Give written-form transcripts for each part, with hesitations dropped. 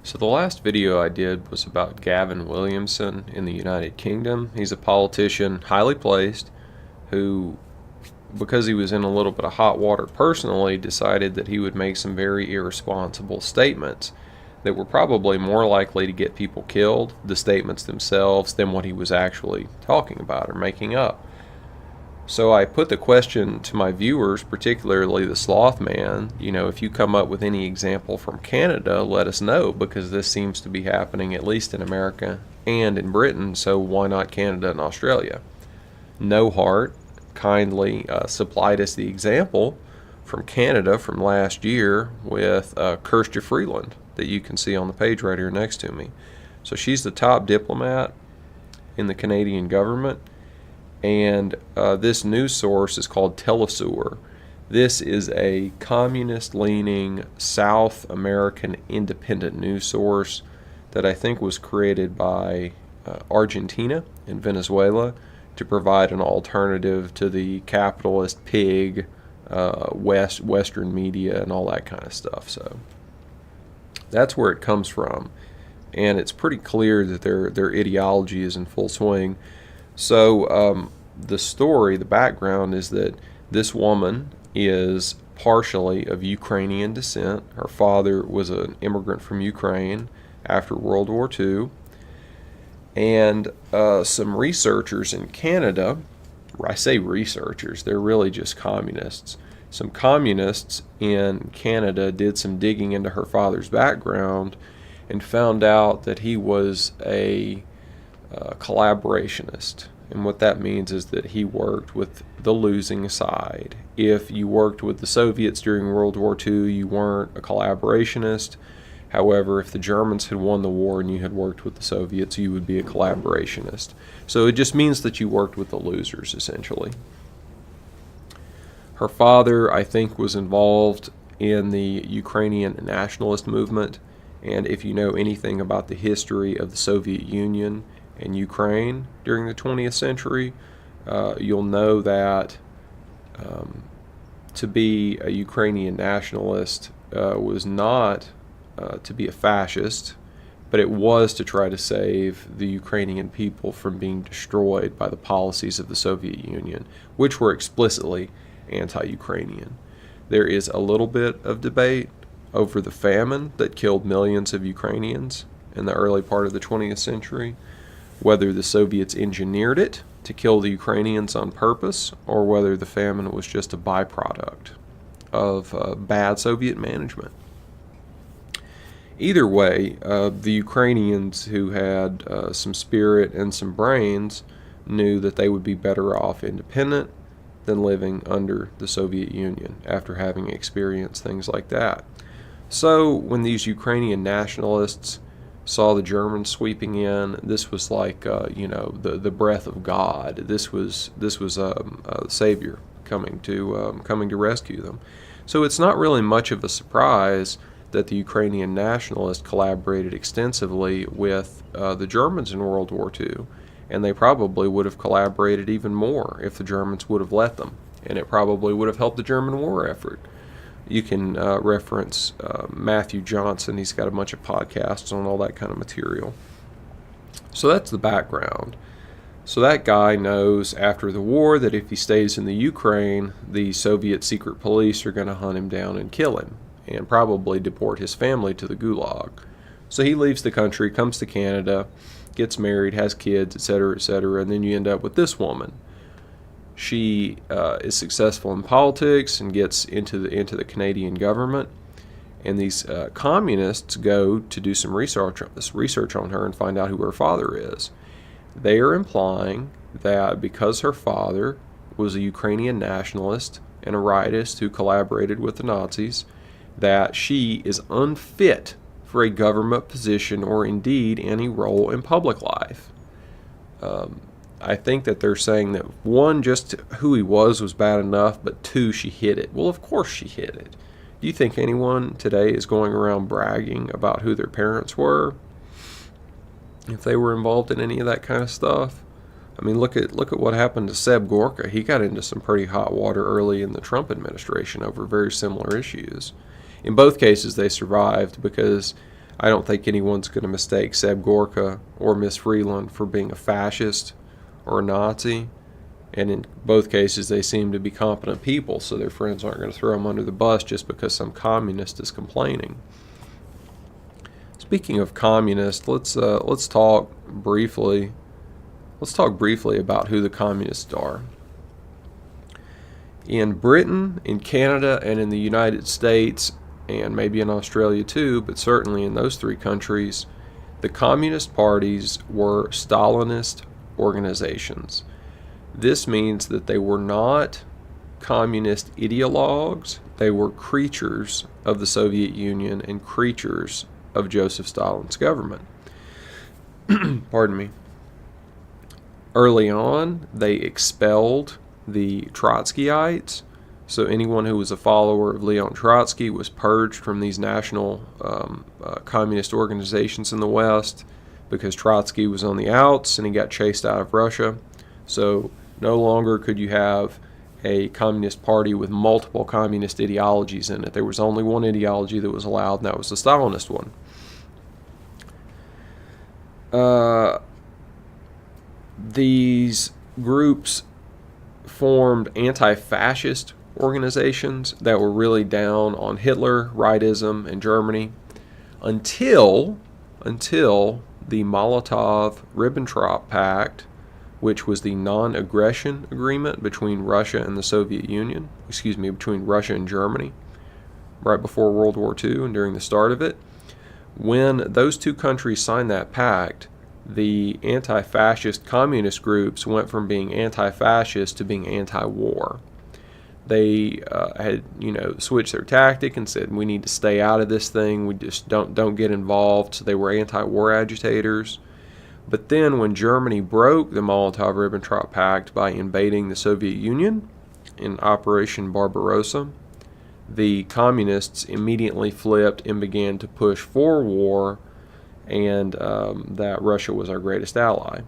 So the last video I did was about Gavin Williamson in the United Kingdom. He's a politician, highly placed, who, because he was in a little bit of hot water personally, decided that he would make some very irresponsible statements that were probably more likely to get people killed, the statements themselves, than what he was actually talking about or making up. So I put the question to my viewers, particularly the slothman, if you come up with any example from Canada, let us know, because this seems to be happening at least in America and in Britain, so why not Canada and Australia? Noheart kindly supplied us the example from Canada from last year with Kirstia Freeland that you can see on the page right here next to me. So she's the top diplomat in the Canadian government. And this news source is called Telesur. This is a communist-leaning South American independent news source that I think was created by Argentina and Venezuela to provide an alternative to the capitalist pig Western media and all that kind of stuff. So that's where it comes from, and it's pretty clear that their ideology is in full swing. So the story, the background is that this woman is partially of Ukrainian descent. Her father was an immigrant from Ukraine after World War II. And some researchers in Canada, I say researchers, they're really just communists. Some communists in Canada did some digging into her father's background and found out that he was a collaborationist. And what that means is that he worked with the losing side. If you worked with the Soviets during World War II, you weren't a collaborationist. However, if the Germans had won the war and you had worked with the Soviets, you would be a collaborationist. So it just means that you worked with the losers, essentially. Her father, I think, was involved in the Ukrainian nationalist movement. And if you know anything about the history of the Soviet Union and Ukraine during the 20th century, you'll know that to be a Ukrainian nationalist was not to be a fascist, but it was to try to save the Ukrainian people from being destroyed by the policies of the Soviet Union, which were explicitly anti-Ukrainian. There is a little bit of debate over the famine that killed millions of Ukrainians in the early part of the 20th century, whether the Soviets engineered it to kill the Ukrainians on purpose, or whether the famine was just a byproduct of bad Soviet management. Either way, the Ukrainians who had some spirit and some brains knew that they would be better off independent than living under the Soviet Union after having experienced things like that. So when these Ukrainian nationalists saw the Germans sweeping in, this was like the breath of God. This was a savior coming to rescue them. So it's not really much of a surprise that the Ukrainian nationalists collaborated extensively with the Germans in World War II, and they probably would have collaborated even more if the Germans would have let them, and it probably would have helped the German war effort. You can reference Matthew Johnson. He's got a bunch of podcasts on all that kind of material. So that's the background. So that guy knows after the war that if he stays in the Ukraine, the Soviet secret police are going to hunt him down and kill him, and probably deport his family to the Gulag. So he leaves the country, comes to Canada, gets married, has kids, etc., and then you end up with this woman. She is successful in politics and gets into the Canadian government, and these communists go to do some research on her and find out who her father is. They are implying that because her father was a Ukrainian nationalist and a rightist who collaborated with the Nazis, that she is unfit for a government position or indeed any role in public life. I think that they're saying that, one, just who he was bad enough, but two, she hid it. Well, of course she hid it. Do you think anyone today is going around bragging about who their parents were, if they were involved in any of that kind of stuff? I mean, look at what happened to Seb Gorka. He got into some pretty hot water early in the Trump administration over very similar issues. In both cases, they survived because I don't think anyone's going to mistake Seb Gorka or Miss Freeland for being a fascist or a Nazi. And in both cases, they seem to be competent people, so their friends aren't going to throw them under the bus just because some communist is complaining. Speaking of communists, let's talk briefly. Let's talk briefly about who the communists are. In Britain, in Canada, and in the United States, and maybe in Australia too, but certainly in those three countries, the communist parties were Stalinist organizations. This means that they were not communist ideologues, they were creatures of the Soviet Union and creatures of Joseph Stalin's government. Pardon me. Early on, they expelled the Trotskyites. So anyone who was a follower of Leon Trotsky was purged from these national communist organizations in the West because Trotsky was on the outs and he got chased out of Russia. So no longer could you have a communist party with multiple communist ideologies in it. There was only one ideology that was allowed, and that was the Stalinist one. These groups formed anti-fascist organizations that were really down on Hitler, rightism, and Germany until the Molotov-Ribbentrop Pact, which was the non-aggression agreement between Russia and the Soviet Union, between Russia and Germany, right before World War II and during the start of it. When those two countries signed that pact, the anti-fascist communist groups went from being anti-fascist to being anti-war. They had, switched their tactic and said, we need to stay out of this thing. We just don't get involved. So they were anti-war agitators. But then when Germany broke the Molotov-Ribbentrop Pact by invading the Soviet Union in Operation Barbarossa, the communists immediately flipped and began to push for war, and that Russia was our greatest ally.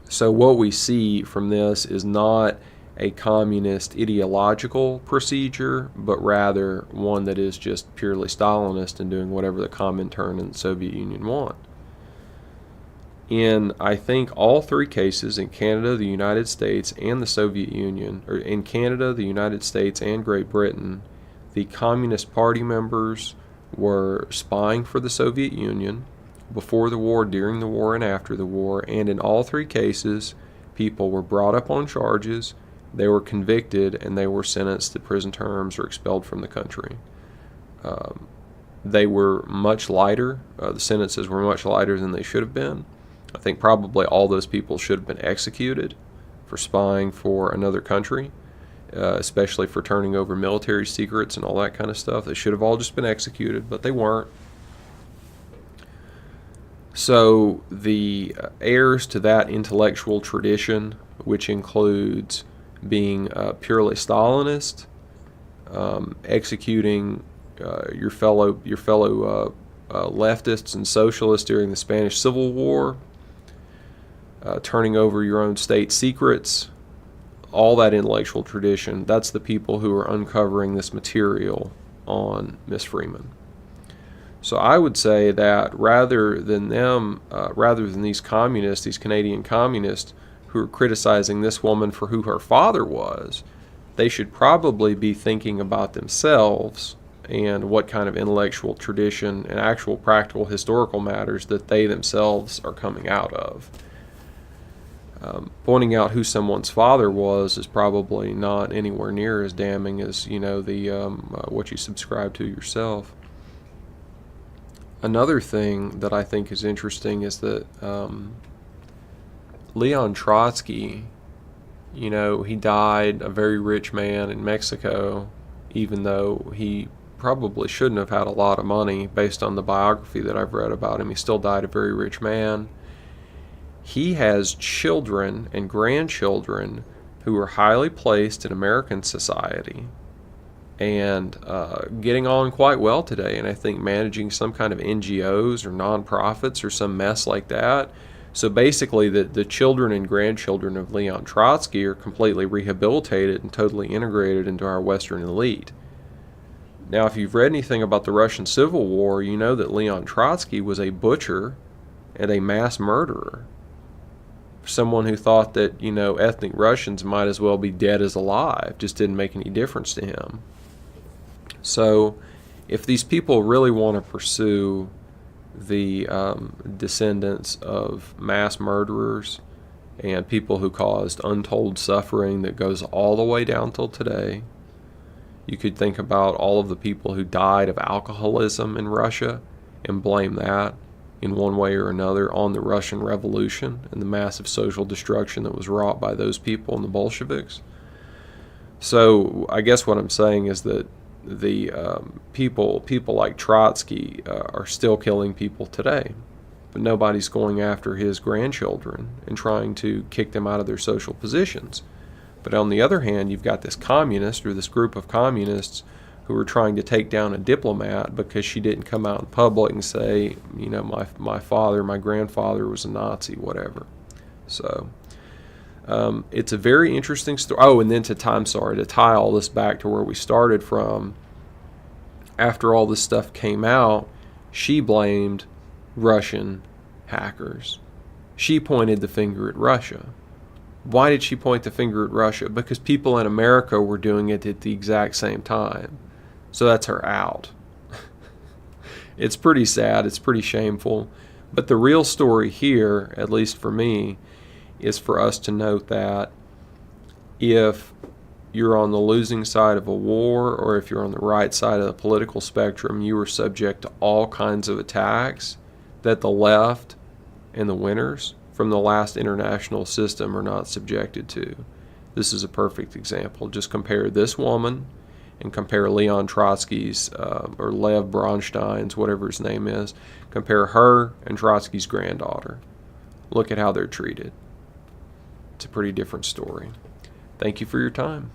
So what we see from this is not a communist ideological procedure, but rather one that is just purely Stalinist and doing whatever the Comintern and the Soviet Union want. In, I think, all three cases, in Canada, the United States, and the Soviet Union, or in Canada, the United States, and Great Britain, the Communist Party members were spying for the Soviet Union before the war, during the war, and after the war, and in all three cases, people were brought up on charges, they were convicted, and they were sentenced to prison terms or expelled from the country. They were much lighter. The sentences were much lighter than they should have been. I think probably all those people should have been executed for spying for another country, especially for turning over military secrets and all that kind of stuff. They should have all just been executed, but they weren't. So the heirs to that intellectual tradition, which includes being purely Stalinist, executing your fellow leftists and socialists during the Spanish Civil War, turning over your own state secrets, all that intellectual tradition, that's the people who are uncovering this material on Miss Freeman. So I would say that rather than these communists, these Canadian communists, who are criticizing this woman for who her father was, they should probably be thinking about themselves and what kind of intellectual tradition and actual practical historical matters that they themselves are coming out of. Pointing out who someone's father was is probably not anywhere near as damning as what you subscribe to yourself. Another thing that I think is interesting is that Leon Trotsky, he died a very rich man in Mexico, even though he probably shouldn't have had a lot of money based on the biography that I've read about him. He still died a very rich man. He has children and grandchildren who are highly placed in American society and getting on quite well today, and I think managing some kind of NGOs or nonprofits or some mess like that. So basically the children and grandchildren of Leon Trotsky are completely rehabilitated and totally integrated into our Western elite. Now, if you've read anything about the Russian Civil War, you know that Leon Trotsky was a butcher and a mass murderer. Someone who thought that, ethnic Russians might as well be dead as alive, just didn't make any difference to him. So, if these people really want to pursue the descendants of mass murderers and people who caused untold suffering that goes all the way down till today, you could think about all of the people who died of alcoholism in Russia and blame that in one way or another on the Russian Revolution and the massive social destruction that was wrought by those people and the Bolsheviks. So I guess what I'm saying is that the people like Trotsky are still killing people today, but nobody's going after his grandchildren and trying to kick them out of their social positions. But on the other hand, you've got this communist or this group of communists who are trying to take down a diplomat because she didn't come out in public and say, my father, my grandfather was a Nazi, whatever. So it's a very interesting story. Oh, and then to tie all this back to where we started from, after all this stuff came out, she blamed Russian hackers. She pointed the finger at Russia. Why did she point the finger at Russia? Because people in America were doing it at the exact same time. So that's her out. It's pretty sad. It's pretty shameful. But the real story here, at least for me, is for us to note that if you're on the losing side of a war or if you're on the right side of the political spectrum, you are subject to all kinds of attacks that the left and the winners from the last international system are not subjected to. This is a perfect example. Just compare this woman and compare Leon Trotsky's or Lev Bronstein's, whatever his name is. Compare her and Trotsky's granddaughter. Look at how they're treated. It's a pretty different story. Thank you for your time.